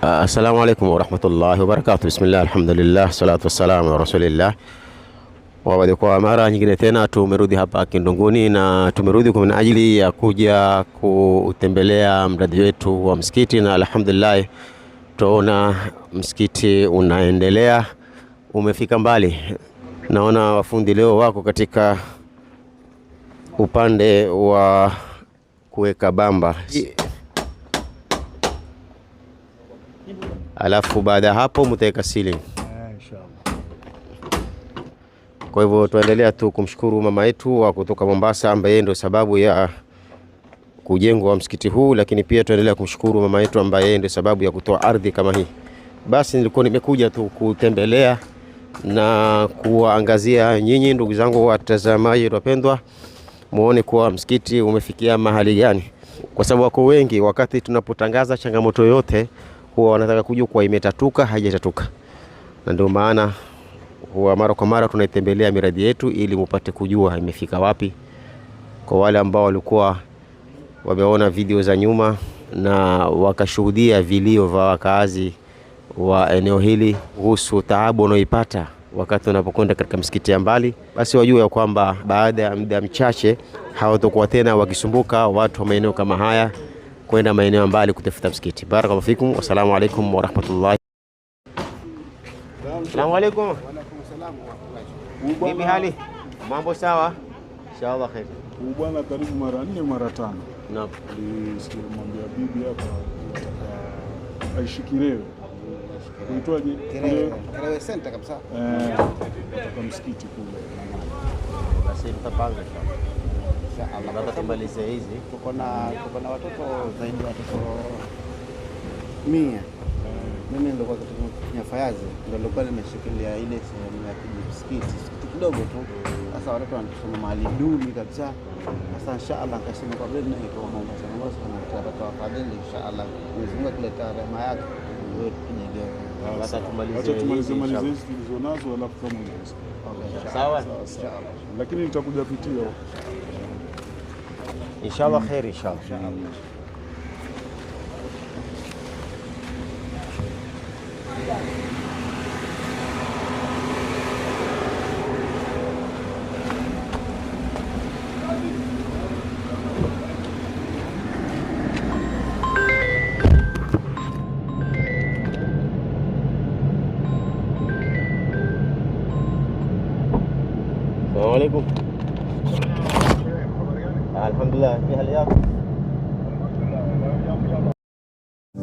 Assalamu alaikum warahmatullahi wabarakatuh. Bismillah, alhamdulillah, salatu wassalamu ala rasulillah. Kwa mara nyingine tena tumerudi hapa Kindunguni, na tumerudi kwa ajili ya kuja kutembelea mradi wetu wa msikiti, na alhamdulillah tuona msikiti unaendelea, umefika mbali. Naona wafundi leo wako katika upande wa kuweka bamba, alafu baada ya hapo mtaweka ceiling. Kwa hivyo tuendelea tu kumshukuru mama yetu wa kutoka Mombasa ambaye ndio sababu ya kujengwa msikiti huu, lakini pia tuendelea kumshukuru mama yetu ambaye ndio sababu ya kutoa ardhi kama hii. Basi nilikuwa nimekuja tu kutembelea na kuwaangazia nyinyi ndugu zangu watazamaji wapendwa, muone kuwa msikiti umefikia mahali gani, kwa sababu wako wengi wakati tunapotangaza changamoto yote huwa wanataka kujua kwa imetatuka haijatatuka, na ndio maana huwa mara kwa mara tunaitembelea miradi yetu ili mupate kujua imefika wapi. Kwa wale ambao walikuwa wameona video za nyuma na wakashuhudia vilio vya wakazi wa eneo hili kuhusu taabu wanaoipata wakati wanapokwenda katika msikiti ya mbali, basi wajue kwamba baada ya muda mchache hawatakuwa tena wakisumbuka watu wa maeneo kama haya kwenda maeneo mbali kutafuta msikiti. Barakallahu fikum, wassalamu alaikum warahmatullahi. Assalamu alaikum. Wa alaikum salaam wa rahmatullahi. Vipi hali? Mambo sawa? Inshallah khair. Bwana karibu mara 4 mara 5. Naam. Nilimwambia bibi hapa nataka aishikirewe. Kuitwaje? Kirewe center kabisa. Nataka msikiti kule. Basi tutapanga inshallah. Baada tumalize hizi. Tuko na watoto zaidi ya watoto 100. Mimi ndio kwa kufanya fayazi ndio nilikuwa nimeshikilia ile sehemu ya msikiti kidogo tu. Sasa watoto wanasoma mahali duni kabisa. Sasa inshallah nikasema kwa vile niko Mombasa na tutapata wafadhili inshallah Mwenyezi kuleta rehema yake ndio tujenge. Baada tumalize hizi tulizonazo alafu kama unaweza. Sawa inshallah. Lakini nitakuja pitia inshallah khair inshallah. Assalamu alaikum. Alhamdulillah, fi hali yako?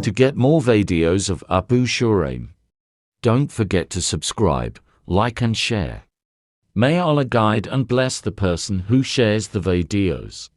To get more videos of Abu Shuraim, don't forget to subscribe, like and share. May Allah guide and bless the person who shares the videos.